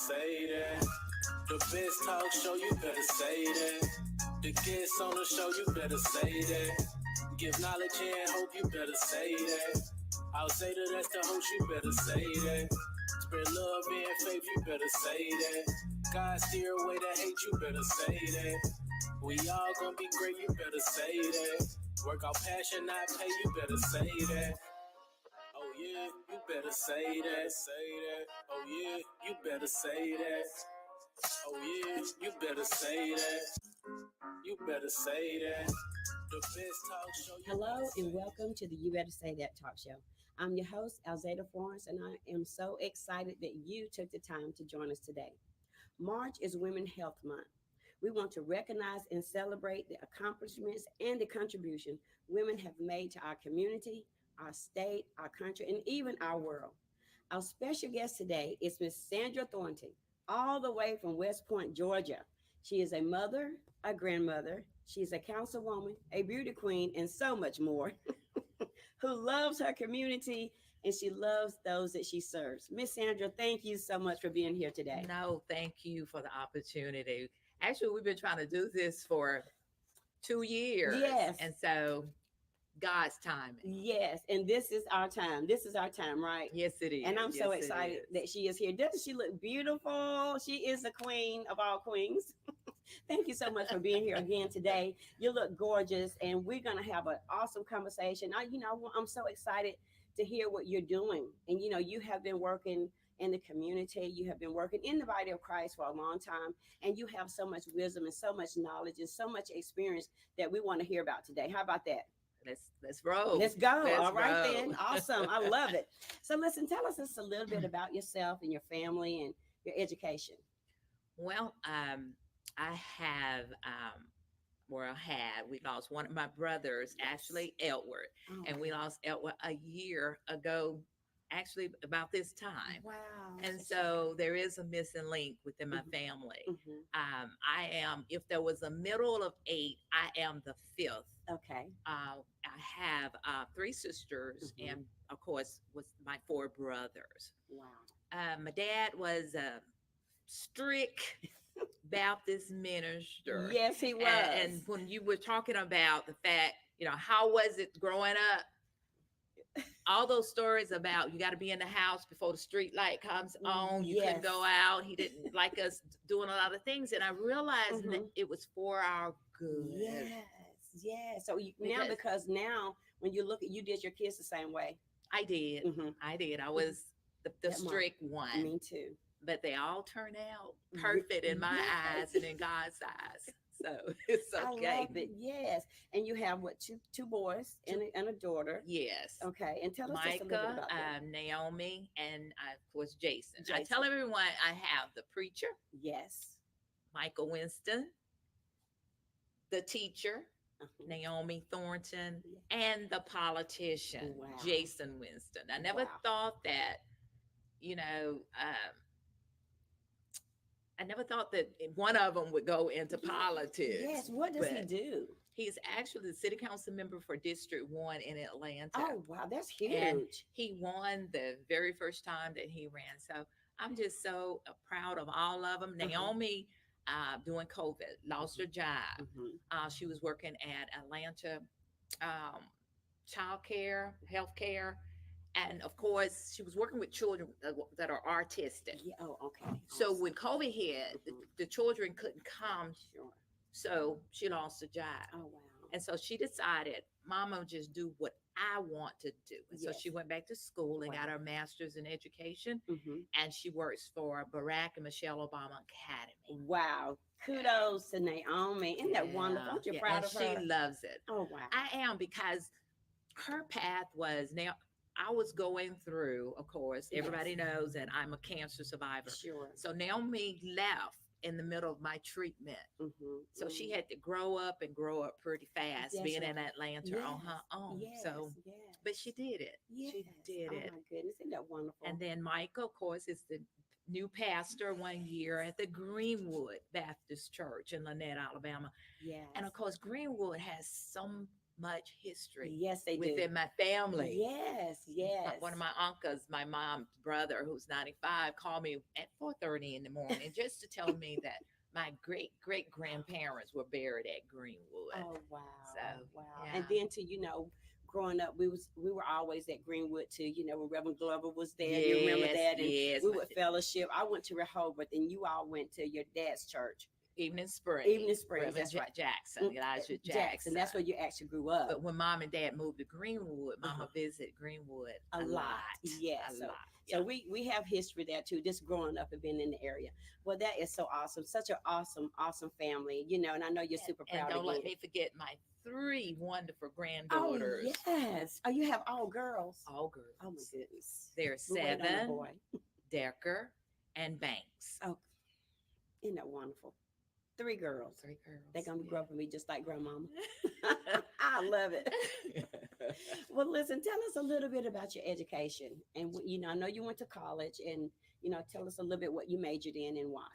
Say that. The best talk show, you better say that. The guests on the show, you better say that. Give knowledge and hope, you better say that. Alzata, that's the host, you better say that. Spread love and faith, you better say that. God steer away the hate, you better say that. We all gonna be great, you better say that. Work out passion, not pay, you better say that. Oh yeah, you better say that, say that. Oh yeah, you better say that. Oh yeah, you better say that. You better say that. The best talk show. Hello and welcome to the You Better Say That talk show. I'm your host, Alzata Florence, and I am so excited that you took the time to join us today. March is Women's Health Month. We want to recognize and celebrate the accomplishments and the contribution women have made to our community, our state, our country, and even our world. Our special guest today is Miss Sandra Thornton, all the way from West Point, Georgia. She is a mother, a grandmother, she's a councilwoman, a beauty queen, and so much more, who loves her community and she loves those that she serves. Miss Sandra, thank you so much for being here today. No, thank you for the opportunity. Actually, we've been trying to do this for 2 years. Yes. And so God's timing. Yes, and this is our time. This is our time, right? Yes, it is. And I'm so Yes, it excited is. that she is here. Doesn't she look beautiful? She is the queen of all queens. Thank you so much for being here again today. You look gorgeous, and we're going to have an awesome conversation. I'm so excited to hear what you're doing. And, you have been working in the community. You have been working in the body of Christ for a long time, and you have so much wisdom and so much knowledge and so much experience that we want to hear about today. How about that? Let's roll. Let's go. Let's All right, roll. then. Awesome. I love it. So listen, tell us just a little bit about yourself and your family and your education. Well, I have, we lost one of my brothers, Yes. actually, Edward. Oh, And we lost Edward a year ago, actually, about this time. wow. And so there is a missing link within my Mhm. family. Mhm. I am, if there was a middle of eight, I am the fifth. Okay. I have three sisters, Mhm. and of course, with my four brothers. Wow. My dad was a strict Baptist minister. Yes, he was. And when you were talking about the fact, how was it growing up? All those stories about you got to be in the house before the street light comes on. You couldn't go Yes. out. He didn't like us doing a lot of things. And I realized that Mhm. it was for our good. Yes. Yes. So Because because now when you look at you did your kids the same way. I did. Mm-hmm. I did. I was the That mom. strict one. Me too. But they all turn out Ye- perfect in my yes. eyes and in God's eyes. So it's I okay. love it. Yes. And you have what two boys and a daughter. Yes. Okay. And tell us just a little bit Micah, about them. Naomi, and of course Jason. I Jason. tell everyone I have the preacher, Yes. Michael Winston, the teacher, Uh-huh. Naomi Thornton, Yeah. and the politician, Wow. Jason Winston. I never Wow. thought that, you know, I never thought that one of them would go into politics. Yes. What does he but do? He's actually the city council member for District 1 in Atlanta. Oh, wow. That's And huge. he won the very first time that he ran. So I'm just so proud of all of them. Uh-huh. Naomi, during COVID, lost her job. Mm-hmm. She was working at Atlanta child care, health care. And of course, she was working with children that are autistic. Yeah. Oh, okay. So Awesome. when COVID hit, Mhm. the children couldn't come. Sure. So she lost her job. Oh, wow. And so she decided, Mama, just do what I want to do. And so she Yes. went back to school and got Wow. her master's in education. Mm-hmm. And she works for Barack and Michelle Obama Academy. Wow. Kudos to Naomi. Isn't that wonderful? Aren't you proud and of she her? loves it. Oh, wow. I am, because her path was, now I was going through, of course, Yes. everybody knows that I'm a cancer survivor. Sure. So Naomi left in the middle of my treatment. Mm-hmm. So she had to grow up pretty fast, That's being right. in Atlanta on her own. Yes. So, Yes. but she did it. Yes. She did Oh, it. my goodness. Isn't that wonderful? And then Michael, of course, is the new pastor 1 year at the Greenwood Baptist Church in Lynette, Alabama. yes. And of course, Greenwood has some much history Yes, they do. within my family. Yes, yes. One of my uncles, my mom's brother, who's 95, called me at 4:30 in the morning just to tell me that my great grandparents were buried at Greenwood. Oh wow, So wow. And yeah, then to growing up, we were always at Greenwood too. When Reverend Glover was there, do you remember yes, that? And yes. we would fellowship. I went to Rehoboth, and you all went to your dad's church, Evening Springs, Evening Springs. Reverend That's right. Jackson, Elijah Jackson. Jackson. That's where you actually grew up. But when mom and dad moved to Greenwood, Uh-huh. mama visited Greenwood A a lot. lot. Yeah. A So lot. so Yeah. we have history there too, just growing up and being in the area. Well, that is so awesome. Such an awesome family, and I know you're super And proud don't let again. me forget my three wonderful Oh granddaughters. yes. Oh, you have all girls. All girls. Oh my goodness. They're We're waiting on a Seven, boy. Decker, and Banks. Oh, isn't that wonderful? Three girls. Three girls. They're gonna grow up and be just like grandmama. I love it. Well, listen, tell us a little bit about your education. And I know you went to college, and tell us a little bit what you majored in and why.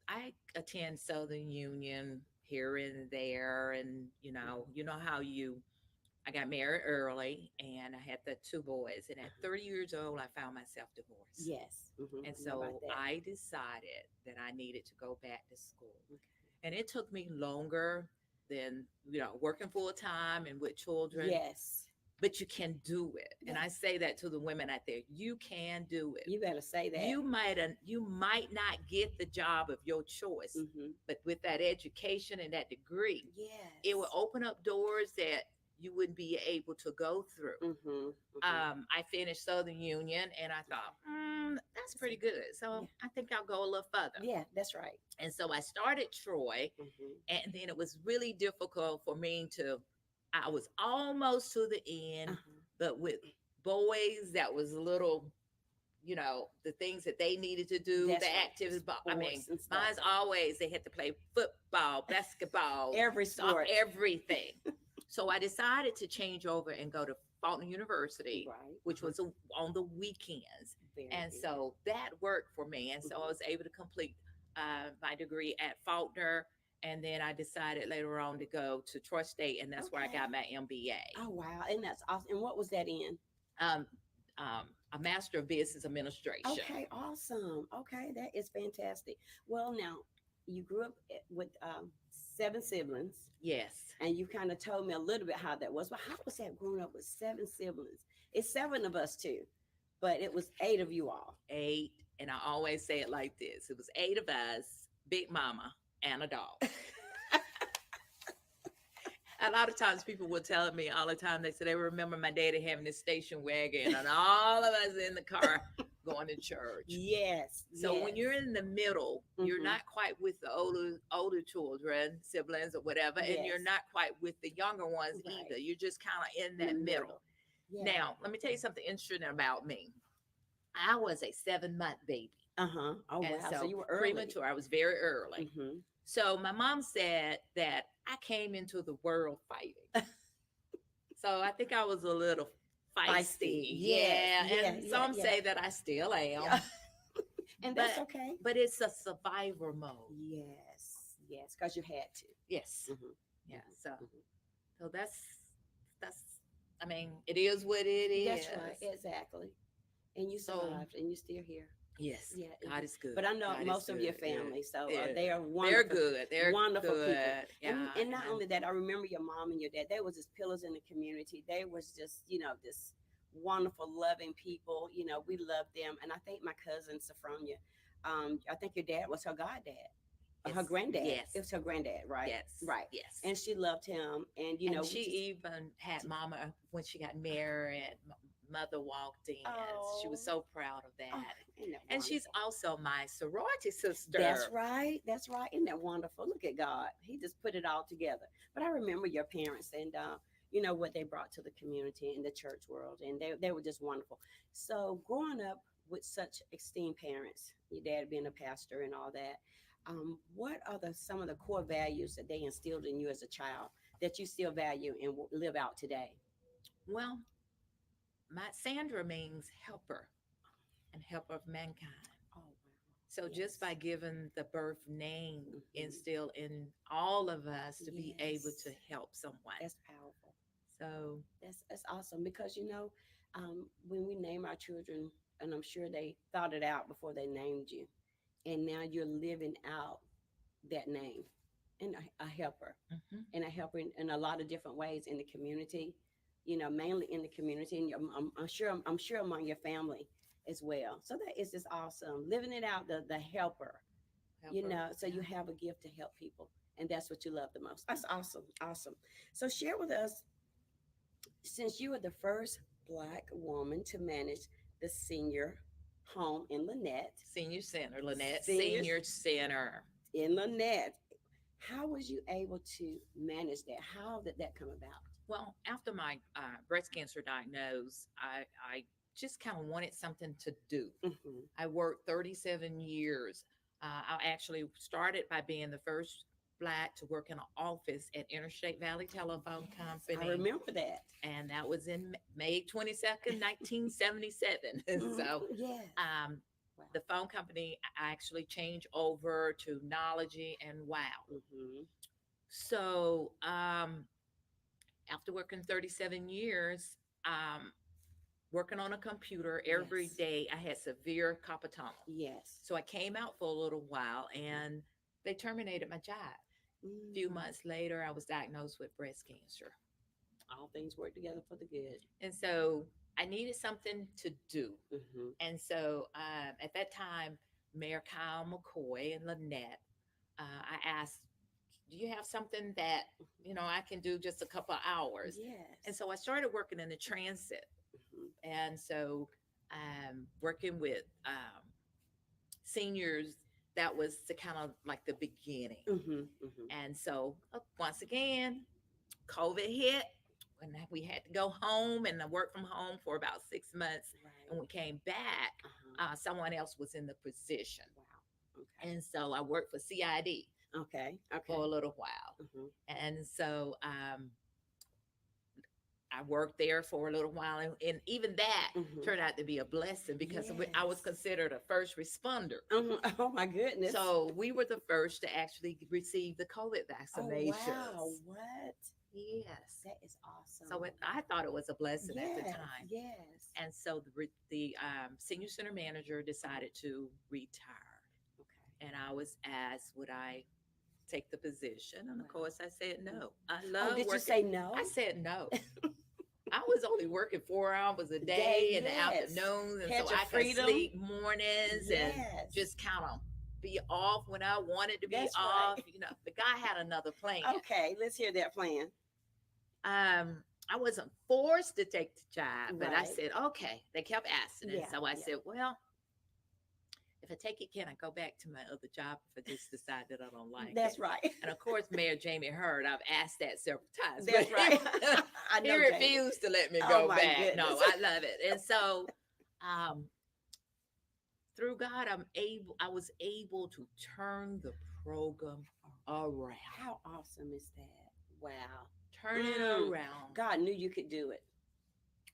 I attend Southern Union here and there, and how I got married early, and I had the two boys, and at 30 years old, I found myself divorced. Yes. And I know about so that. I decided that I needed to go back to school. Okay. And it took me longer than, working full time and with children. Yes. But you can do it. And Yeah. I say that to the women out there. You can do it. You better say that. You might not get the job of your choice, but with that education and that degree, Yes. it will open up doors that you wouldn't be able to go through. I finished Southern Union, and I thought, that's pretty good. So I think I'll go a little further. Yeah, that's right. And so I started Troy, and then it was really difficult for me I was almost to the end, but with boys, that was a little, the things that they needed to do, That's the right. activities. I mean, Sports and stuff. mine's always, they had to play football, basketball, Every sport. everything. So I decided to change over and go to Faulkner University, Right. which was on the weekends. Very And good. so that worked for me. And so I was able to complete my degree at Faulkner. And then I decided later on to go to Troy State, and that's where I Okay. got my MBA. Oh wow, and that's awesome. And what was that in? Um, a Master of Business Administration. Okay, awesome. Okay, that is fantastic. Well, now you grew up with 7 siblings, Yes. and you kind of told me a little bit how that was. But how was that growing up with 7 siblings? It's 7 of us too, but it was 8 of you all. 8. And I always say it like this. It was 8 of us, Big Mama, and a dog. A lot of times people will tell me all the time, they say they remember my daddy having this station wagon and all of us in the car going to church. Yes. So when you're in the middle, you're Mhm. not quite with the older children, siblings or whatever, and you're Yes. not quite with the younger ones Right. either. You're just kind of in that the middle. Yeah. Now, let me tell you something interesting about me. I was a 7-month baby. Oh And wow. so, So you were early. premature. I was very early. Mhm. So my mom said that I came into the world fighting. So I think I was a little feisty. Yes. And some say that I still am. Yeah. And that's But- okay. But it's a survivor mode. Yes. Yes, because you had to. Yes. Mhm. Yeah. So Mhm. so that's I mean, it is what it is. That's right. Exactly. And you So- survived, and you're still here. Yes. Yeah, God is good. But I know God is most of your good, yeah. family, so Yeah. they are They're wonderful. good. They're wonderful good. people. Yeah. And not only that, I remember your mom and your dad. They was just pillars in the community. They was just, this wonderful, loving people. We loved them. And I think my cousin Sophronia, I think your dad was her goddad. Her Yes. granddad. Yes. It was her granddad, right? Yes. Right. Yes. And she loved him. And And we she just- even had mama when she got married. Mother walked in. She was Oh. so proud of that. oh, isn't that And she's wonderful? also my sorority sister. That's right. That's right. Isn't that wonderful? Look at God. He just put it all together. But I remember your parents and what they brought to the community and the church world, and they were just wonderful. So growing up with such esteemed parents, your dad being a pastor and all that, what are some of the core values that they instilled in you as a child that you still value and live out today? Well, my Sandra means helper and helper of mankind. Oh wow. So just by Yes. giving the birth name, Mhm. instill in all of us to be able to Yes. help someone. That's powerful. So That's awesome because when we name our children, and I'm sure they thought it out before they named you, and now you're living out that name, and a helper, mhm, and a helper in a lot of different ways in the community. Mainly in the community, and I'm sure among your family as well. So that is just awesome, living it out, the helper. helper. So you Yeah. have a gift to help people, and that's what you love the most. That's awesome, awesome. So share with us, since you are the first Black woman to manage the senior home in Lynette, Senior Center, Lynette seniors Senior Center. in Lynette, how was you able to manage that? How did that come about? Well, after my breast cancer diagnosis, I just kind of wanted something to do. Hmm. I worked 37 years. I actually started by being the first Black to work in an office at Interstate Valley Telephone Yes, I Company, remember that. and that was in May 22nd, 1977. Mhm. So Yes. um, Wow. the phone company I actually changed over to Knology and Wow. Hmm. So after working 37 years, um, working on a computer every Yes. day, I had severe carpal tunnel. Yes. So I came out for a little while Mhm. and they terminated my job. A few Mm. months later, I was diagnosed with breast cancer. All things work together for the good. And so I needed something to do. Hmm. And so at that time, Mayor Kyle McCoy and Lynette, I asked, do you have something that, I can do just a couple of hours? And Yes. so I started working in the transit. Hmm. And so working with seniors, that was the kind of like the beginning. Hmm. Hmm. And so once again, COVID hit and we had to go home and I worked from home for about 6 months. Right. And we came back, Uh-huh. someone else was in the position. Wow. Okay. And so I worked for CID Okay. for Okay. a little while. Hmm. And so I worked there for a little while. And even that Hmm. turned out to be a blessing because I was Yes. considered a first responder. Hmm. Oh my goodness. So we were the first to actually receive the COVID Oh wow. vaccinations. What? Yes. That is awesome. So I thought it was a blessing at the Yes. time. Yes. And so the senior center manager decided to retire. Okay. And I was asked, would I take the position? And of Wow. course, I said Mhm. no. I Oh, love did you working. say no? I said no. I was only working 4 hours a Day, day in the yes. afternoons. And Had so your I could freedom. sleep mornings and Yes. just kind of be off when I wanted to be That's off. right. The guy had another plan. Okay, let's hear that plan. I wasn't forced to take the job, but I Right. said, okay. They kept asking. And Yeah. so I Yeah. said, well, if I take it, can I go back to my other job if I just decide that I don't like That's it? right. And of course, Mayor Jamie Heard, I've asked that several times. That's but right. I he know, Jamie. refused to let me Oh go my back. No, goodness. I love it. And so um, through God, I was able to turn the program around. How awesome is that? Wow. Turn it around. God knew you could do it.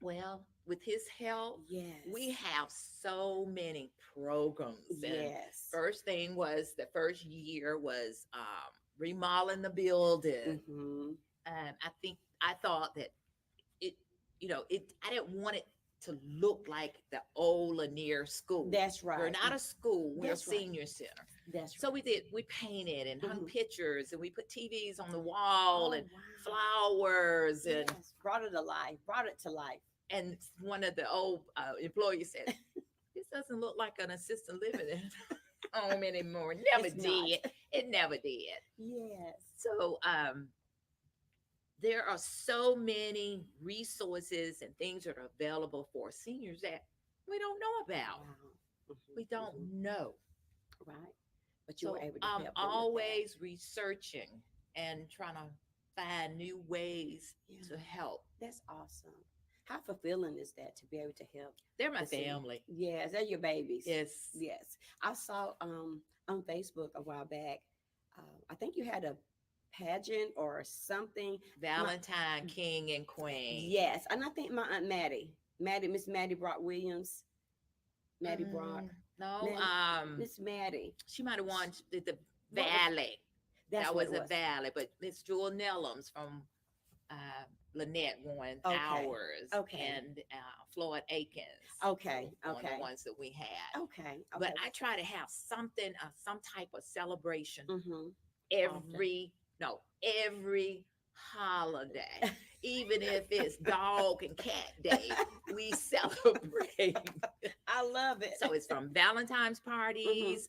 Well, with his help, Yes. we have so many programs. And Yes. first thing was the first year was remodeling the building. Hmm. I thought that it, I didn't want it to look like the old Lanier school. That's We're right. not a school, we're a That's right. senior center. That's So right. we painted and hung Mhm. pictures and we put TVs on the wall Oh and wow. flowers and Yes. Brought it to life. Brought it to life. and one of the old employees said, "This doesn't look like an assisted living home anymore." Never It's did. not. It never did. Yes. So there are so many resources and things that are available for seniors that we don't know about. Wow. We don't know. Right. But you were So able to I'm help them with that. always researching and trying to find new ways Yeah. to help. That's awesome. How fulfilling is that to be able to help They're my the senior? family. Yes, they're your babies. Yes. Yes. I saw on Facebook a while back. I think you had a pageant or something. Valentine, King, and Queen. Yes, and I think my aunt Miss Maddie Brock Williams, Maddie Brock. No, Miss Maddie. she might have won the What was- Valley. That's That what was it a was. Valley, but Miss Jewel Nellums from uh, Lynette won Okay. ours, Okay. and Floyd Akins. Okay. On the Okay. ones that we had. Okay. But Okay. I try to have something, some type of celebration Mm-hmm. every no every holiday, even if it's dog and cat day, we celebrate. I love it. So it's from Valentine's parties,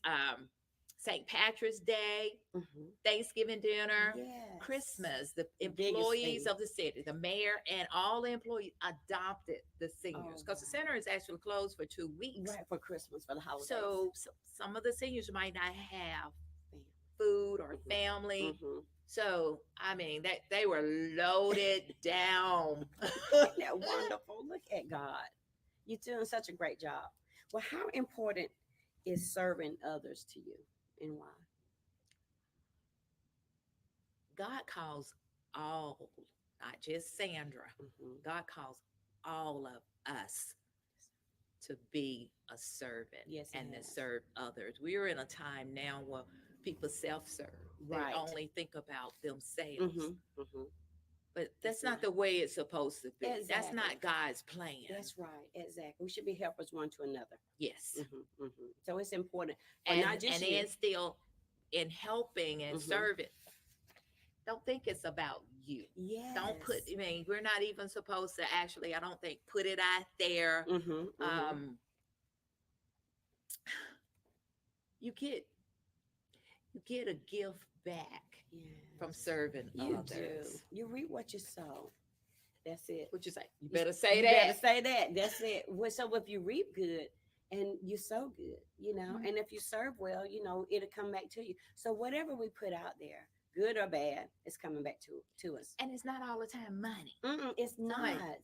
St. Patrick's Day, Mhm. Thanksgiving dinner, Yes. Christmas. The The biggest employees thing. of the city, the mayor, and all the employees adopted the seniors, Oh, because the wow. center is actually closed for 2 weeks. Right, for Christmas, for the holidays. So some of the seniors might not have Bam. food or Mhm. family. Mhm. So I mean that they were loaded down. Isn't that wonderful? Look at God. You're doing such a great job. Well, how important is serving others to you, and why? God calls all, not just Sandra. Mhm. God calls all of us to be a servant Yes, he and to has. serve others. We're in a time now where people self-serve. Right. They only think about themselves. Mhm. Mhm. But that's It's not not. the way it's supposed to be. That's Exactly. not God's plan. That's right. Exactly. We should be helpers one to another. Yes. So it's important for And not just you. then still in helping and Mhm. serving, don't think it's about you. Yes. Don't put, I mean, we're not even supposed to actually, I don't think, put it out there. Um, you get a gift back from Yes. serving You others. do. You reap what you sow. That's it. What you say? You better say You that. better say that. That's it. So if you reap good and you sow good, and if you serve well, it'll come back to you. So whatever we put out there, good or bad, it's coming back to us. And it's not all the time money. It's not. Somebody-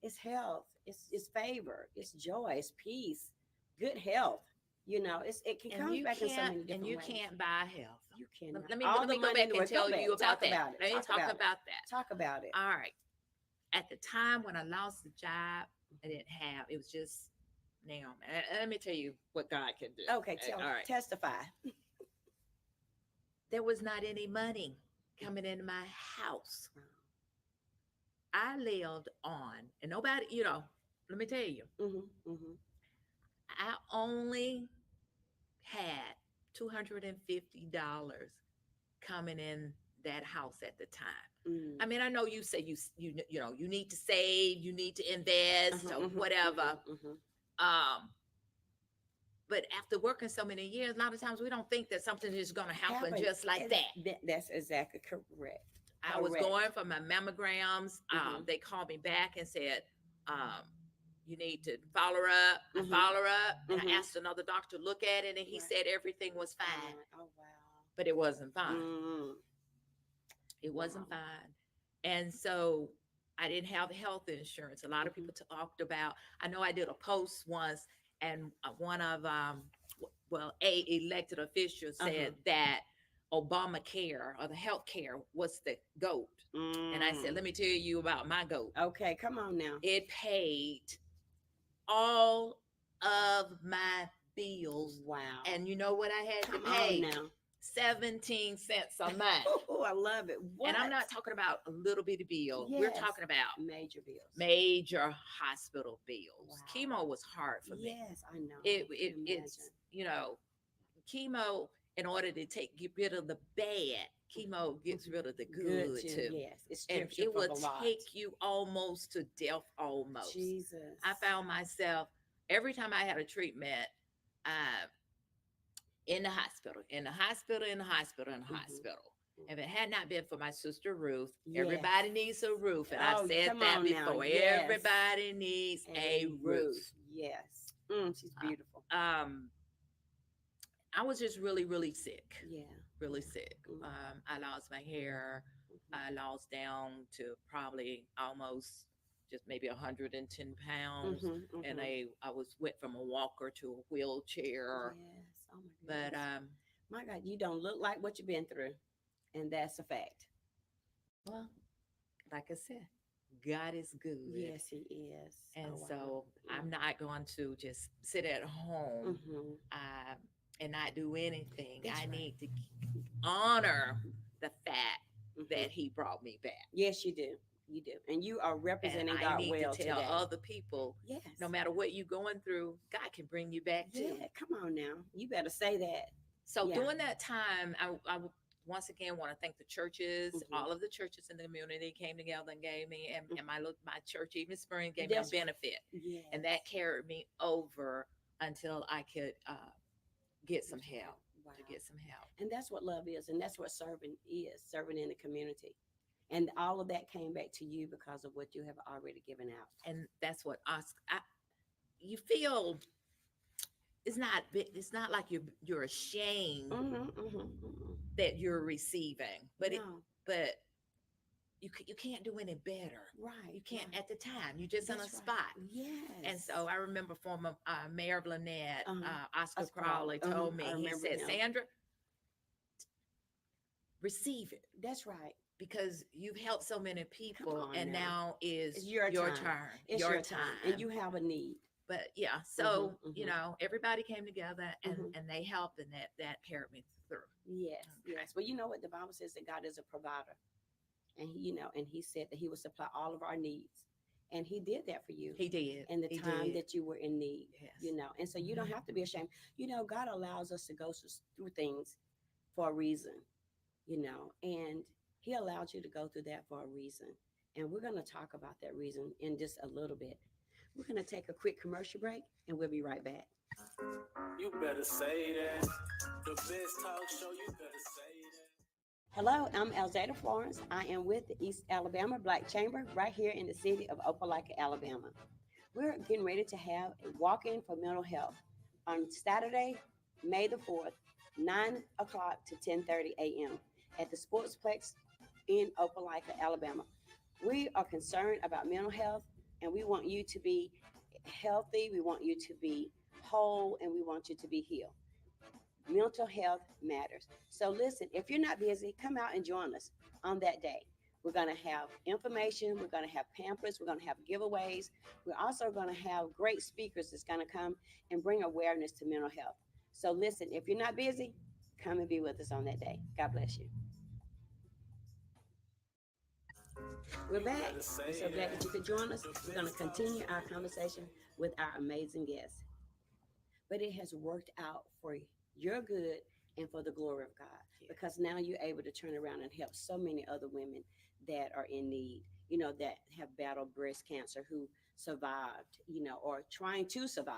It's health. It's favor. It's joy. It's peace. Good health. It can come back in so many different and you ways. can't buy health. You cannot. Let me All let the me go money in back the and world. tell you about Talk that. about it. Let me Talk talk about it. about that. Talk about it. All right. At the time when I lost the job, I didn't have. It was just now. Let me tell you what God can do. Okay, All right. testify. There was not any money coming into my house. I lived on, and nobody, let me tell you, I only had $250 coming in that house at the time. I mean, I know you say you need to save, you need to invest, or whatever. But after working so many years, a lot of times we don't think that something is going to happen just like that. That's exactly correct. I was going for my mammograms. They called me back and said, you need to follow her up. I follow her up. And I asked another doctor to look at it, and he said everything was fine. Oh, wow. But it wasn't fine. It wasn't fine. And so I didn't have health insurance. A lot of people talked about, I know I did a post once, and one of, a elected official said that Obamacare or the health care was the GOAT. And I said, let me tell you about my GOAT. Okay, come on now. It paid all of my bills. Wow. And you know what I had Come to pay? on now. 17 cents a month. Oh, I love it. What? And I'm not talking about a little bitty bill. Yes. We're talking about major bills. Major hospital bills. Wow. Chemo was hard for me. Yes, I know. It's chemo, in order to get rid of the bad, chemo gets rid of the good too. Yes, it's and it would take you almost to death almost. Jesus. I found myself every time I had a treatment, in the hospital. If it had not been for my sister Ruth, everybody needs a roof. And I've said that before. Yes. Everybody needs a roof. Yes. She's beautiful. I was just really, really sick. Yeah. Really sick. I lost my hair. I lost down to probably almost just maybe 110 pounds. And I went from a walker to a wheelchair. Yes. Oh my goodness. But my God, you don't look like what you've been through. And that's a fact. Well, like I said, God is good. Yes, he is. And Oh, so wow. I'm not going to just sit at home Mm-hmm. uh, and not do anything. That's I right. need to honor the fact Mm-hmm. that He brought me back. Yes, you do. You do. And you are And representing I God need to well tell today. other people, Yes. no matter what you're going through, God can bring you back too. Yeah, come on now. You better say that. So Yeah. during that time, once again want to thank the churches. Mm-hmm. All of the churches in the community came together and gave me, and my church, even Spring, gave me a That's right. benefit, Yes. and that carried me over until I could get some help. Wow. To get some help, And that's what love is. And that's what serving is, serving in the community. And all of that came back to you because of what you have already given out. and that's what you feel. It's not like you're ashamed Mm-hmm, mm-hmm, mm-hmm. that you're receiving, No, but you can't do any better. right, You can't right. at the time. You're just in a That's right. spot. And Yes. so I remember former Mayor of Lynette, Uh-huh. Oscar Us Crowley. Crowley, told me, I he remember said, him. Sandra, receive it That's right. because you've helped so many Come people, on and now. now It's is your your time. turn, It's your your time. And you have a need. But yeah, Mm-hmm, so everybody came together mm-hmm. and they helped, and that carried me through. Yes, Okay. yes. Well, you know what? The Bible says that God is a provider. And and he said that he would supply all of our needs. And he did that for you He did. in the He time did. that you were in need. Yes. And so you don't have to be ashamed. God allows us to go through things for a reason, and he allowed you to go through that for a reason. And we're going to talk about that reason in just a little bit. We're going to take a quick commercial break and we'll be right back. You better say that. The best talk show, you better say that. Hello, I'm Alzata Florence. I am with the East Alabama Black Chamber right here in the city of Opelika, Alabama. We're getting ready to have a walk-in for mental health on Saturday, May the 4th, 9 o'clock to 10:30 a.m. at the Sportsplex in Opelika, Alabama. We are concerned about mental health, and we want you to be healthy, we want you to be whole, and we want you to be healed. Mental health matters. So listen, if you're not busy, come out and join us on that day. We're going to have information, we're going to have pamphlets, we're going to have giveaways. We're also going to have great speakers that's going to come and bring awareness to mental health. So listen, if you're not busy, come and be with us on that day. God bless you. We're back. I'm so glad that you could join us. We're going to continue our conversation with our amazing guests. But it has worked out for your good and for the glory of God, because now you're able to turn around and help so many other women that are in need, that have battled breast cancer, who survived, or trying to survive,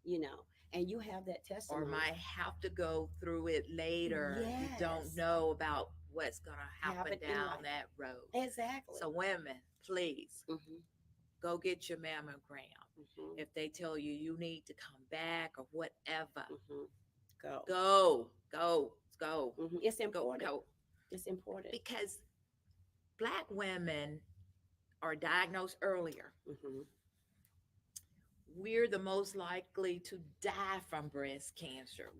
you know, and you have that testimony. Or might have to go through it later. Yes. You don't know about what's going to happen down that road. Exactly. So women, please Mm-hmm. go get your mammogram. Mm-hmm. If they tell you you need to come back or whatever, Go. Go. Mm-hmm. It's important. Go. It's important. Because Black women are diagnosed earlier. Mm-hmm. We're the most likely to die from breast cancer.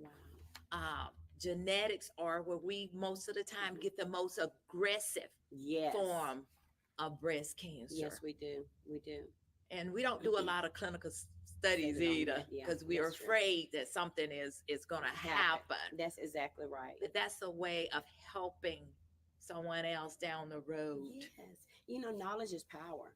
Wow. Genetics are where we most of the time get the most aggressive form of breast cancer. Yes, we do. We do. And we don't do a lot of clinical studies either, because we are afraid that something is going to happen. That's exactly right. But that's a way of helping someone else down the road. Yes. Knowledge is power.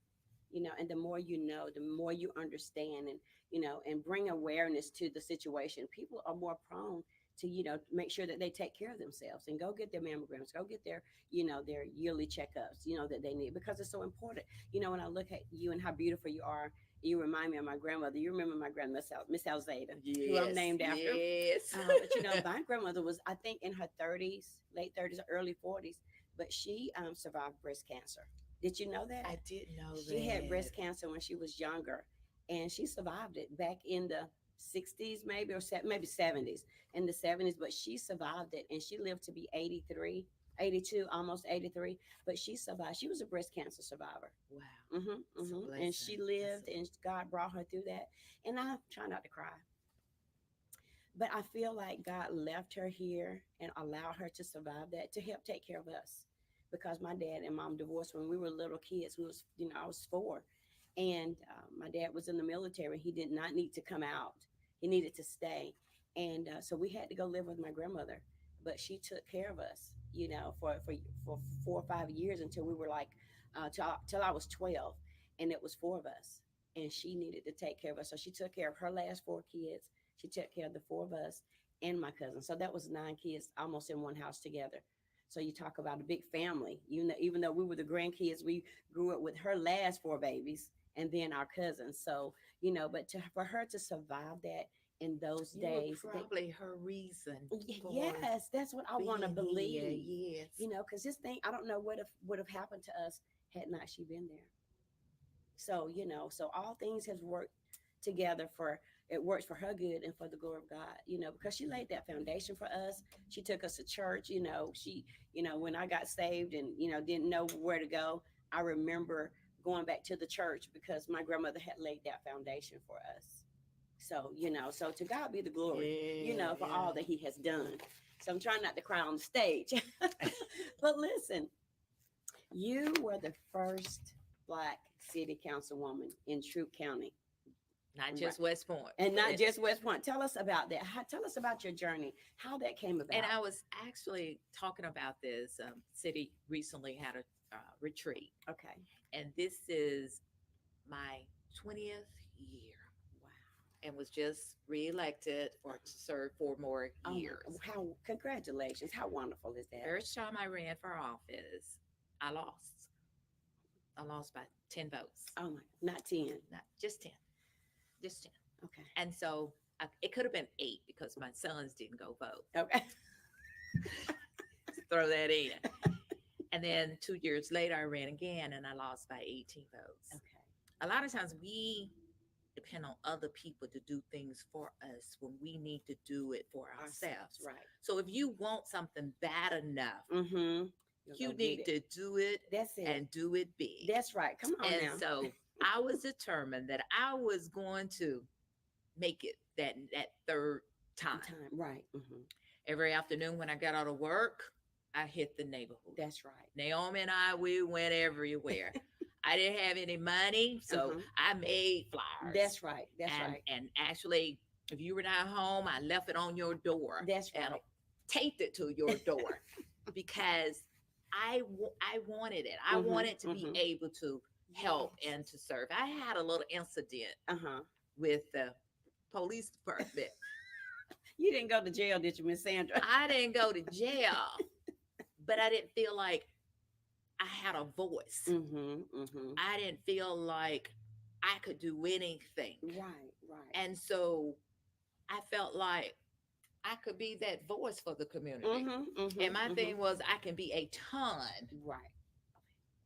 And the more you know, the more you understand, and bring awareness to the situation, people are more prone to, make sure that they take care of themselves and go get their mammograms, go get their yearly checkups, that they need, because it's so important. When I look at you and how beautiful you are, you remind me of my grandmother. You remember my grandmother, Miss Alzata, who I'm named after. Yes. But my grandmother was, I think, in her 30s, late 30s, early 40s, but she survived breast cancer. Did you know that? I didn't know that. She had breast cancer when she was younger, and she survived it back in the 60s, maybe, or maybe 70s, in the 70s, but she survived it, and she lived to be 83, 82, almost 83, but she survived. She was a breast cancer survivor. Wow. Mm-hmm, mm-hmm. And she lived, and God brought her through that. And I try not to cry, but I feel like God left her here and allowed her to survive that, to help take care of us. because my dad and mom divorced when we were little kids. We was, I was 4, and my dad was in the military. He did not need to come out. He needed to stay, and so we had to go live with my grandmother. But she took care of us, for 4 or 5 years until we were like, till I was 12, and it was 4 of us, and she needed to take care of us. So she took care of her last 4 kids. She took care of the 4 of us and my cousin. So that was 9 kids almost in one house together. So you talk about a big family. Even though we were the grandkids, we grew up with her last 4 babies and then our cousins. So but for her to survive that in those You were days, probably her reason for yes, that's what I want to being here. believe. Yes. Because this thing, I don't know what would have happened to us had not she been there. So so all things has worked together for it works for her good and for the glory of God, because she laid that foundation for us. She took us to church. She when I got saved and didn't know where to go, I remember going back to the church because my grandmother had laid that foundation for us. So so to God be the glory, Yeah, for yeah. all that he has done. So I'm trying not to cry on the stage. But listen, you were the first Black city councilwoman in Troup County, Not right? just West Point. And not just West Point. Tell us about that. Tell us about your journey, how that came about. And I was actually talking about this. City recently had a retreat, Okay. and this is my 20th year, Wow. and was just reelected or to serve 4 more Oh years. how congratulations. How wonderful is that? First time I ran for office, I lost. I lost by 10 votes. Oh my, not 10. Not just 10, just 10. Okay. And so it could have been 8 because my sons didn't go vote. Okay. Throw that in. And then 2 years later, I ran again and I lost by 18 votes. Okay. A lot of times we depend on other people to do things for us when we need to do it for ourselves. Right. So if you want something bad enough, Mm-hmm. you need to do it. That's it. And do it big. That's right. Come on and now. so I was determined that I was going to make it that third time. Right. Mm-hmm. Every afternoon when I got out of work, I hit the neighborhood. That's right. Naomi and I, we went everywhere. I didn't have any money, so I made flyers. That's right. That's right. And actually, if you were not home, I left it on your door. That's right. And taped it to your door because I wanted it. I wanted to be able to help and to serve. I had a little incident with the police department. You didn't go to jail, did you, Miss Sandra? I didn't go to jail, but I didn't feel like I had a voice. I didn't feel like I could do anything. Right, right. And so I felt like I could be that voice for the community. And my thing was I can be a ton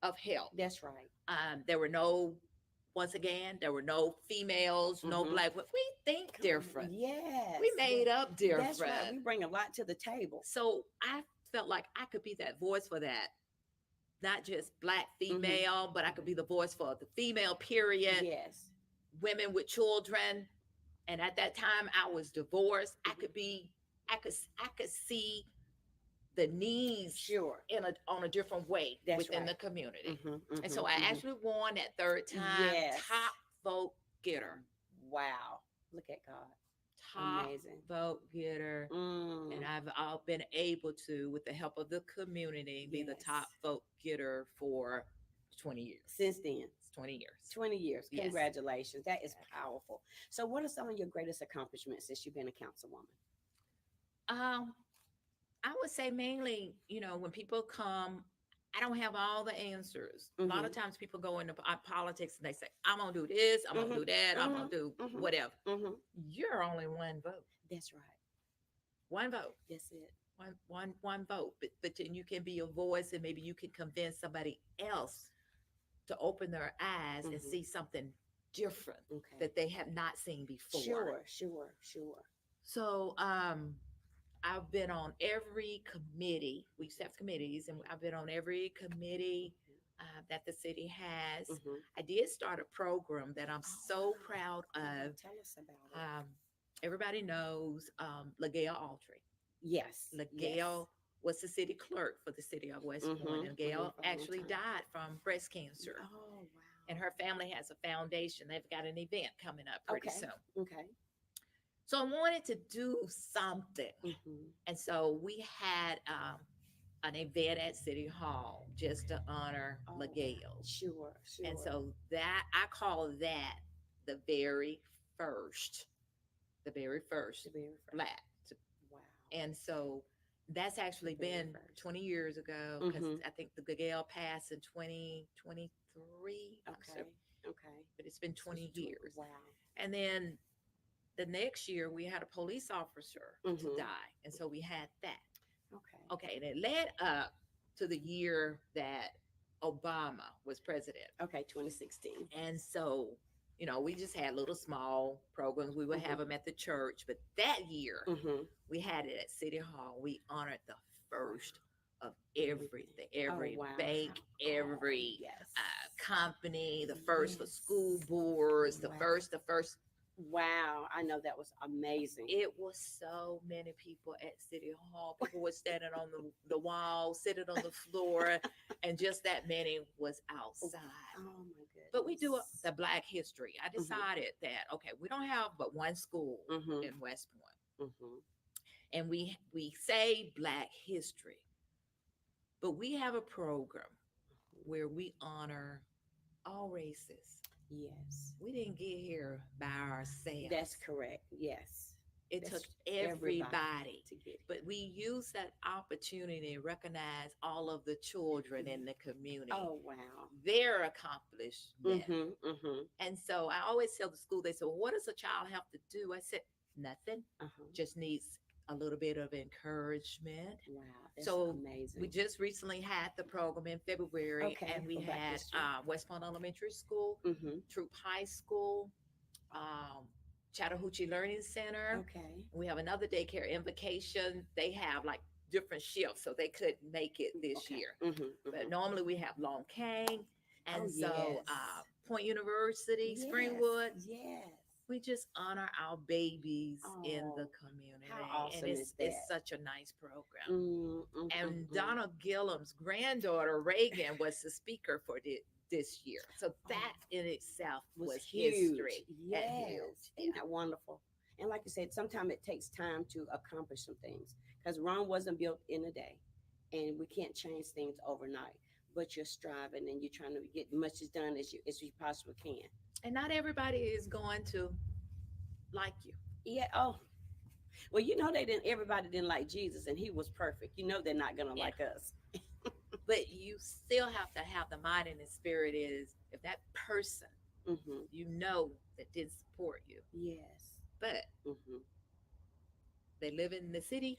of help. That's right. There were no females, no Black. We think different. Yes. We made up different. That's right. We bring a lot to the table. So I felt like I could be that voice for that. Not just Black female, but I could be the voice for the female period. Yes. Women with children. And at that time I was divorced. I could see the needs on a different way within the community. And so I actually won that third time. Top vote getter. Wow. Look at God. Top Amazing. vote getter. And I've been able to, with the help of the community, be the top vote getter for 20 years. Since then. 20 years. 20 years. Yes. Congratulations. That is powerful. So what are some of your greatest accomplishments since you've been a councilwoman? I would say mainly, when people come, I don't have all the answers. A lot of times people go into politics and they say, I'm going to do this, I'm going to do that, I'm going to do whatever. You're only one vote. That's right. One vote. That's it. One vote. But then you can be a voice and maybe you can convince somebody else to open their eyes and see something different that they have not seen before. Sure. So, I've been on every committee. We used to have committees, and I've been on every committee that the city has. I did start a program that I'm so proud of. Tell us about it. Everybody knows LaGail Autry. Yes. LaGail was the city clerk for the city of West Point, and Gail For a long actually time. died from breast cancer. Oh, wow. And her family has a foundation. They've got an event coming up pretty Okay. soon. Okay. So I wanted to do something. Mm-hmm. And so we had an event at City Hall just to honor Oh, McGill. sure, sure. And so that I call that the very first, the very first The very first. black. Wow. And so that's actually The very been first. 20 years ago, because Mhm. I think the Gale passed in 2023. Okay. Okay. But it's been 20 years. Wow. And then the next year we had a police officer to Mhm. die. And so we had that. Okay. Okay. And it led up to the year that Obama was president. Okay. 2016. And so, you know, we just had little small programs. We would have Mhm. them at the church. But that year, Mm-hmm. we had it at City Hall. We honored the first of everything, every wow. bank, every Yes. company, the first for Yes. school boards, the Wow. first. Wow. I know that was amazing. It was so many people at City Hall. People were standing on the wall, sitting on the floor, and just that many was outside. Oh my goodness. But we do the Black History. I decided that, okay, we don't have but one school Mhm. in West Point. Mhm. And we say Black History, but we have a program where we honor all races. Yes. We didn't get here by ourselves. That's correct. Yes. It That's took everybody. to get. But we use that opportunity to recognize all of the children in the community. Oh wow. Their accomplishment. Mhm. Mhm. And so I always tell the school, they say, well, what does a child have to do? I said, nothing. Uh-huh. Just needs a little bit of encouragement. Wow. That's So amazing. we just recently had the program in February, Okay, and we for Black had History. West Point Elementary School, Mhm. Troop High School, Chattahoochee Learning Center. Okay. We have another daycare, Invocation. They have like different shifts, so they couldn't make it this Okay. year. Mhm. But normally we have Long Cane, and Oh, so yes. Point University, Yes. Springwood. Yes. We just honor our babies in the Oh, community. how awesome and is it's that? such a nice program. And Mhm. Donna Gillum's granddaughter, Reagan, was the speaker for this year. So that in itself was huge. history. Yes. And huge. Isn't that wonderful? And like you said, sometimes it takes time to accomplish some things because Rome wasn't built in a day, and we can't change things overnight. But you're striving and you're trying to get as much as done as you possibly can. And not everybody is going to like you. Yeah. Oh, well, you know everybody didn't like Jesus, and he was perfect. You know they're not gonna Yeah. like us. But you still have to have the mind and the spirit is if that person Mm-hmm. you know that didn't support you, Yes. but Mm-hmm. they live in the city,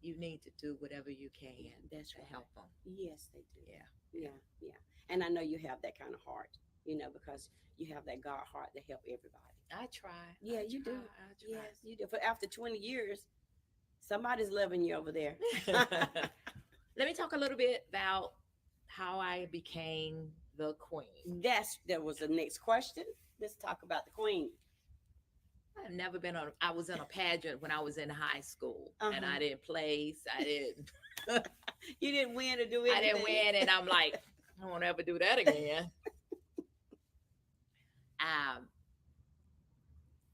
you need to do whatever you can That's to right. help them. Yes, they do. Yeah. Yeah. Yeah. And I know you have that kind of heart, because you have that God heart to help everybody. I try. Yeah, I you try, do. I try. Yes, you do. For after 20 years, somebody's loving you over there. Let me talk a little bit about how I became the queen. That was the next question. Let's talk about the queen. I've never been on. I was in a pageant when I was in high school, and Uh-huh. I didn't place. I didn't. You didn't win or do anything. I didn't win, and I'm like, I won't ever do that again.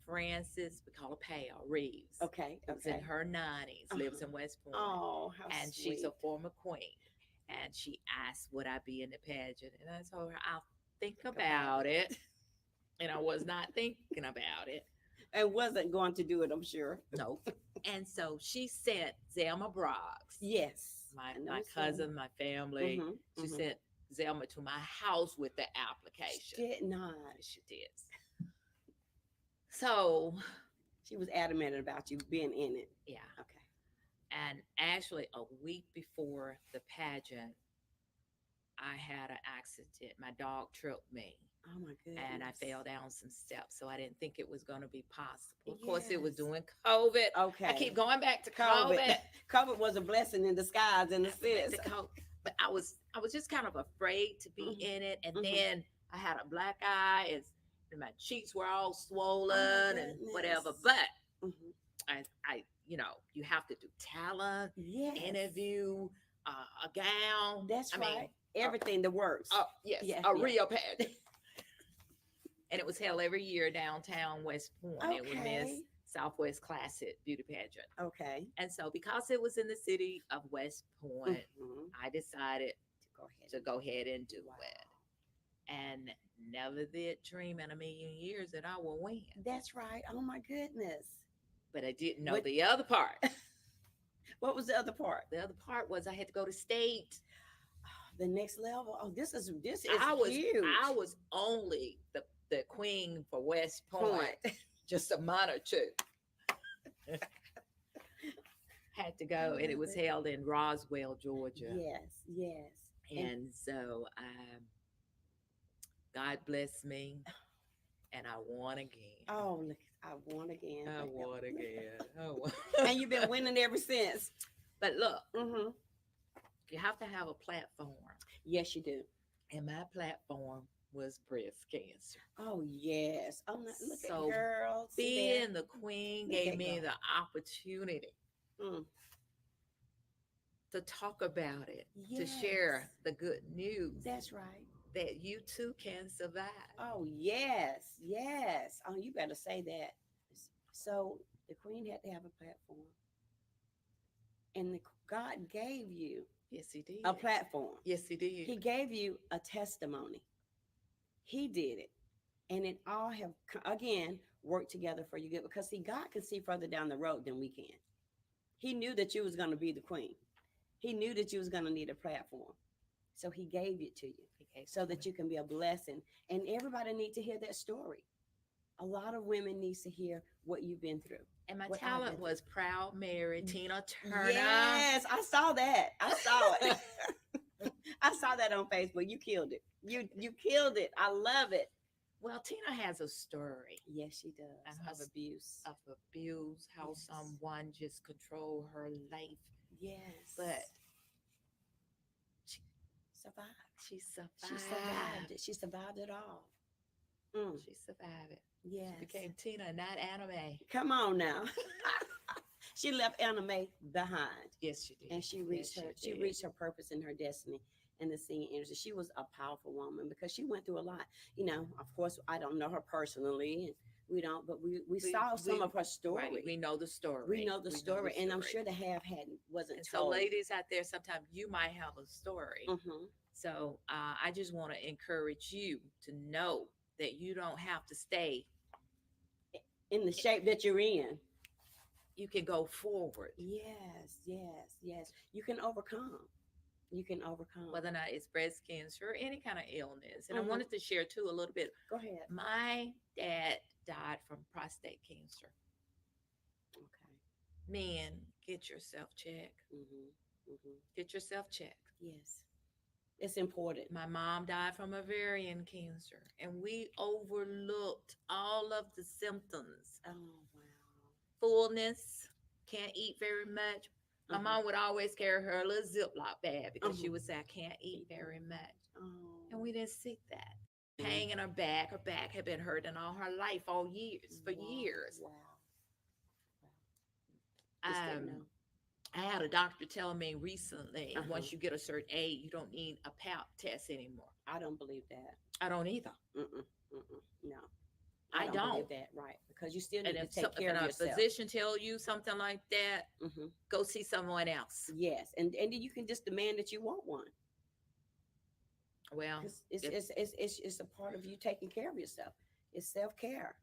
Frances, we call her Pale Reeves. Okay. Who's Okay. in her 90s, lives in West Point. Oh, how And sweet. she's a former queen. And she asked, would I be in the pageant? And I told her, I'll think about it. And I was not thinking about it. And wasn't going to do it, I'm sure. Nope. And so she sent Zelma Broggs, Yes. my I know cousin, my family. Mhm, She mhm. sent Zelma to my house with the application. She did not. She did. So, She was adamant about you being in it. yeah. Okay. And actually, a week before the pageant, I had an accident. My dog tripped me, Oh my goodness. and I fell down some steps. So I didn't think it was going to be possible. Of course, it was Yes. during COVID. Okay. I keep going back to COVID. COVID. COVID was a blessing in disguise in a sense. But I was just kind of afraid to be Mhm. in it. And Mhm. then I had a black eye, and my cheeks were all swollen and whatever. goodness. But Mhm. I you have to do talent, Yes. interview, a gown. That's I mean, right. Everything that works. yes, Yeah, a yeah. real pageant. And it was held every year downtown West Point. It was Miss Okay. Southwest Classic Beauty Pageant. Okay. And so, because it was in the city of West Point, Mhm. I decided Go ahead. to go ahead and do Wow. it. And never did dream in a million years that I would win. That's right. Oh my goodness. But I didn't know What the other part. what was the other part? The other part was I had to go to state. The next level. Oh, this is I was huge. I was only the queen for West Point, Point. just a month or two. Had to go, and it was held in Roswell, Georgia. Yes, yes. And so God blessed me, and I won again. Oh, look, I won again. I won again. Oh. And you've been winning ever since. But look, Mm-hmm. you have to have a platform. Yes, you do. And my platform was breast cancer. Oh, yes. Oh, look So, at girls. Being the queen Look gave at me God. the opportunity Mm. to talk about it, to Yes. share the good news That's right. that you too can survive. Oh, yes, yes. Oh, you better say that. So the queen had to have a platform. And God gave you Yes, he did. a platform. Yes, he did. He gave you a testimony. He did it. And it all have, again, worked together for you good. Because, see, God can see further down the road than we can. He knew that you was going to be the queen. He knew that you was going to need a platform. So he gave it to you so that you can be a blessing. And everybody needs to hear that story. A lot of women needs to hear what you've been through. And my what I've talent been was Proud Mary, Tina Turner. Yes, I saw that. I saw it. I saw that on Facebook. You killed it. You killed it. I love it. Well, Tina has a story Yes, she does. And Of abuse. of abuse, how Yes. someone just controlled her life. Yes. But survived. she survived. She survived it. She survived it all. Mm. She survived it. Yes. She became Tina, not anime. Come on now. She left anime behind. Yes, she did. And she reached Yes, her she did. reached her purpose and her destiny in the singing industry. She was a powerful woman because she went through a lot. You know, of course, I don't know her personally, and we don't, but we saw some of her story. Right, we know the story. We know the story, and I'm sure the wasn't And told. so, ladies out there, sometimes you might have a story. Mm-hmm. So I just want to encourage you to know that you don't have to stay in the shape that you're in. You can go forward. Yes, yes, yes. You can overcome. You can overcome. Whether or not it's breast cancer or any kind of illness. And Mhm. I wanted to share too a little bit. Go ahead. My dad died from prostate cancer. Okay. Men, get yourself checked. Mm-hmm. Mm-hmm. Get yourself checked. Yes. It's important. My mom died from ovarian cancer, and we overlooked all of the symptoms. Oh, wow. Fullness, can't eat very much. My Mhm. mom would always carry her little Ziploc bag because she Mhm. would say, I can't eat very much. Oh. And we didn't seek that. Pain in her back had been hurting all her life, all years, for years. Wow. Just didn't know. I had a doctor tell me recently, Uh-huh. once you get a certain age, you don't need a pap test anymore. I don't believe that. I don't either. Mm-mm. Mm-mm. No. I don't. believe that, right? Because you still need And to if take care of a yourself. physician tell you something like that, Mm-hmm. go see someone else. Yes, and then you can just demand that you want one. Well, It's a part of you taking care of yourself. It's self-care,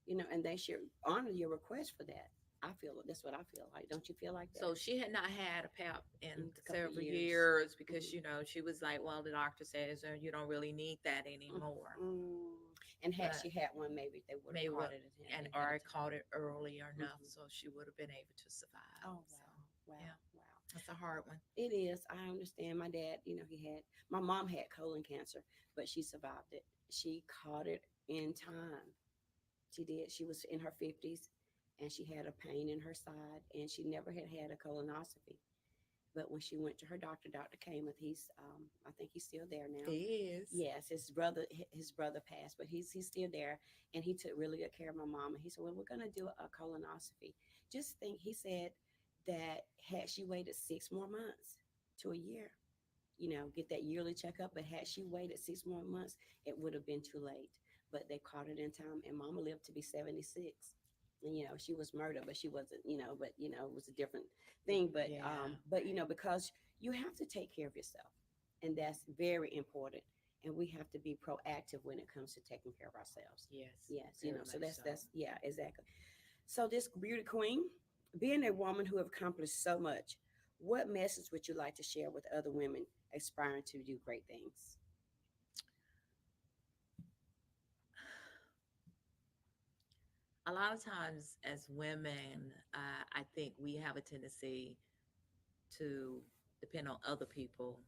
and they should honor your request for that. I feel that's what I feel like. Don't you feel like that? so she had not had a pap in In a couple several years. years because Mhm. she was like, well, the doctor says you don't really need that anymore. And had But she had one, maybe they would maybe have caught it and ahead or of time. caught it early enough, Mhm. so she would have been able to survive. Oh, So, wow. yeah. Wow. That's a hard one. It is. I understand. My dad, my mom had colon cancer, but she survived it. She caught it in time. She did. She was in her 50s and she had a pain in her side and she never had a colonoscopy. But when she went to her doctor, Dr. Kamath, I think he's still there now. He is. Yes, his brother passed, but he's still there, and he took really good care of my mom. And he said, "Well, we're gonna do a colonoscopy." Just think, he said that had she waited 6 more months to a year, get that yearly checkup, but had she waited 6 more months, it would have been too late. But they caught it in time, and Mama lived to be 76. And she was murdered, but she wasn't. It was a different thing. But Yeah. because you have to take care of yourself, and that's very important. And we have to be proactive when it comes to taking care of ourselves. Yes. Yes, Very so much that's yeah, exactly. So this beauty queen, being a woman who have accomplished so much, what message would you like to share with other women aspiring to do great things? A lot of times, as women, I think we have a tendency to depend on other people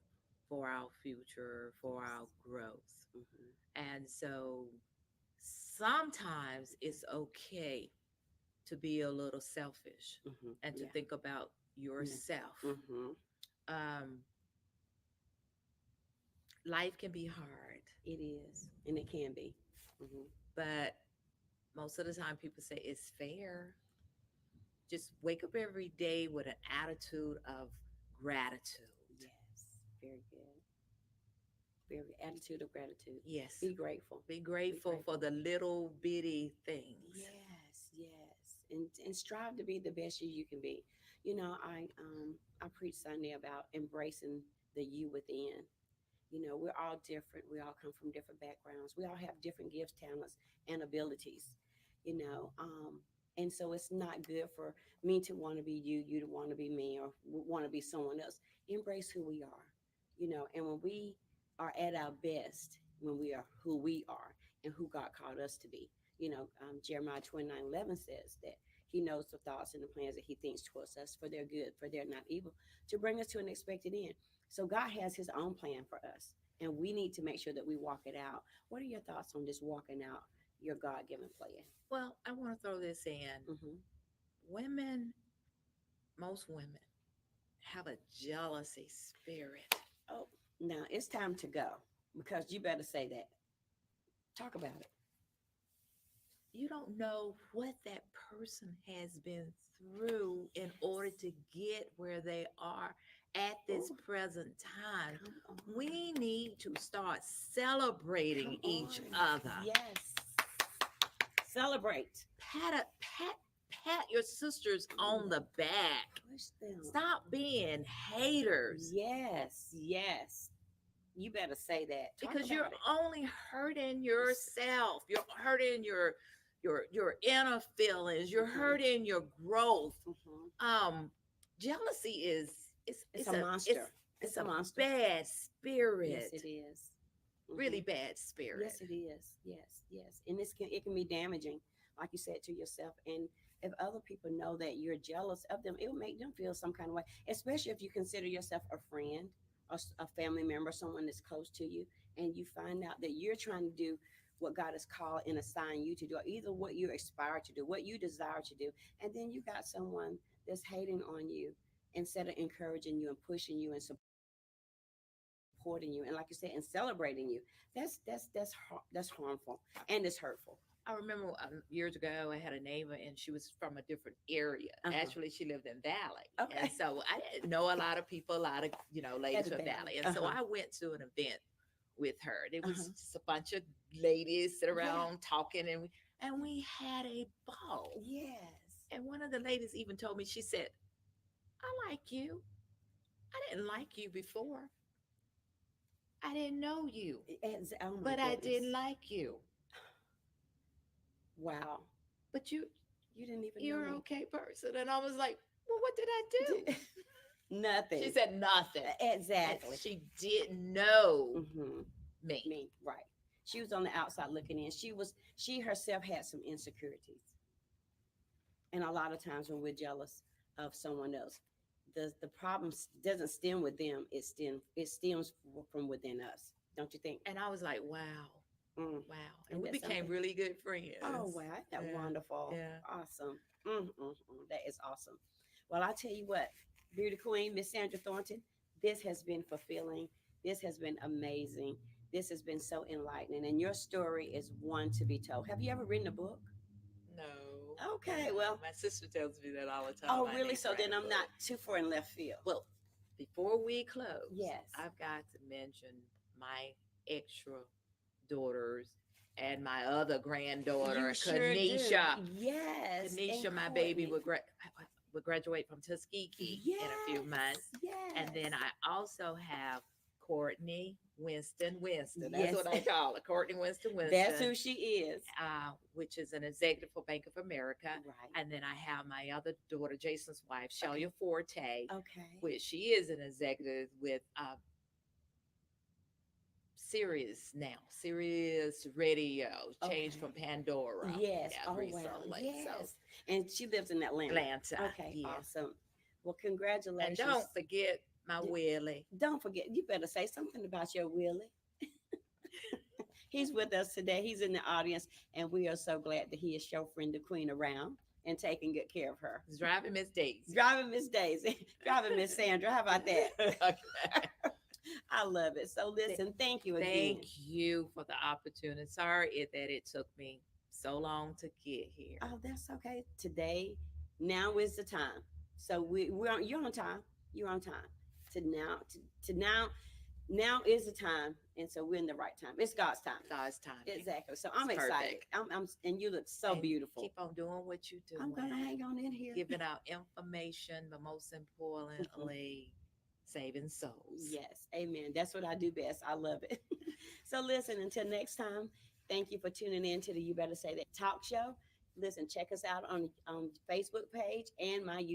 for our future, for our growth. Hmm. And so sometimes it's okay to be a little selfish and to Yeah. think about yourself. Hmm. Um, life can be hard, It is, and it can be. Hmm. but most of the time people say it's fair. Just wake up every day with an attitude of gratitude. Yes, very good. Very attitude of gratitude. Yes. Be grateful. Be Be grateful for grateful. the little bitty things. Yes, yes, and strive to be the best you can be. I preach Sunday about embracing the you within. We're all different. We all come from different backgrounds. We all have different gifts, talents, and abilities. You know, um, and so it's not good for me to want to be you, you to want to be me, or want to be someone else. Embrace who we are. And when we are at our best, when we are who we are and who God called us to be. Jeremiah 29:11 says that He knows the thoughts and the plans that He thinks towards us for their good, for they're not evil, to bring us to an expected end. So God has His own plan for us, and we need to make sure that we walk it out. What are your thoughts on just walking out your God-given plan? Well, I want to throw this in. Hmm. Women, most women have a jealousy spirit. Oh, now it's time to go because you better say that. Talk about it. You don't know what that person has been through in order to get where they are at this Ooh, present time. come on. We need to start celebrating Come each on. other. Yes. Celebrate. Pat your sisters on the back. Push them. Stop being haters Yes. Yes. You better say that. Talk because you're about it. only hurting yourself. You're hurting your inner feelings. You're Mhm. hurting your growth. Mhm. Jealousy is It's a monster. it's It's a a monster. bad spirit. Yes, it is. Really Mhm. bad spirit. Yes, it is. Yes, yes. And it can be damaging, like you said, to yourself. And if other people know that you're jealous of them, it will make them feel some kind of way. Especially if you consider yourself a friend, or a family member, someone that's close to you, and you find out that you're trying to do what God has called and assigned you to do, or either what you aspire to do, what you desire to do, and then you got someone that's hating on you instead of encouraging you and pushing you and supporting you, and like you said, and celebrating you. That's harmful and it's hurtful. I remember years ago, I had a neighbor and she was from a different area. Uh-huh. Actually, she lived in Valley. Okay. And so I didn't know a lot of people, a lot of, ladies At the from Valley. Valley. And so Uh-huh. I went to an event with her. There was Uh-huh. just a bunch of ladies sitting Yeah. around talking and we had a ball. Yes. And one of the ladies even told me, she said, I like you. I didn't like you before. I didn't know you, Oh my but I didn't goodness. like you. Wow. But You didn't even know you're an me. okay person. And I was like, well, what did I do? Nothing. She said nothing. And Exactly. she didn't know Mm-hmm. me. Me, right. She was on the outside looking in. She herself had some insecurities. And a lot of times when we're jealous of someone else, the problem doesn't stem with them. It stems from within us. Don't you think? And I was like, wow, Mm. wow. And And we that's became something. really good friends. Oh wow, isn't that Yeah, wonderful? yeah. Awesome. That is awesome. Well, I tell you what, Beauty Queen, Miss Sandra Thornton. This has been fulfilling. This has been amazing. This has been so enlightening. And your story is one to be told. Have you ever written a book? No. Okay, No. well, My sister tells me that all the time. oh, I really? need to So write then a I'm not book. too far in left field. Well, before we close, Yes. I've got to mention my extra daughters and my other You granddaughter, sure do. Kanisha. Yes. And Kanisha, my baby, Courtney. will graduate from Tuskegee in a few Yes. months. And Yes. then I also have Courtney Winston. That's Yes. what I call her, Courtney Winston That's who Winston, she is. which is an executive for Bank of America. Right. And then I have my other daughter, Jason's wife, Okay. Shelia Forte, Okay. which she is an executive with Sirius Radio, changed Okay. from Pandora. Yes. Yeah, Oh, wow. recently. So Yes. And she lives in Atlanta. Atlanta. Okay. Yeah. Awesome. Well, And congratulations. don't forget my D- Willie. Don't forget, you better say something about your Willie. He's with us today. He's in the audience, and we are so glad that he is chauffeuring the queen around and taking good care of her. He's driving Miss Daisy. Driving Miss Daisy, driving Miss Sandra. How about that? Okay. I love it. So listen, thank you again. Thank you for the opportunity. Sorry that it took me so long to get here. Oh, that's okay. Today, now is the time. So you're on time. You're on time. To now is the time, and so we're in the right time. It's God's time. God's time. Exactly. So I'm It's excited. perfect. And you look so And beautiful. Keep on doing what you do. I'm gonna hang on in here. Giving out information, but most importantly, saving souls. Yes, amen. That's what I do best. I love it. So listen, until next time, thank you for tuning in to the You Better Say That talk show. Listen, check us out on Facebook page and my YouTube.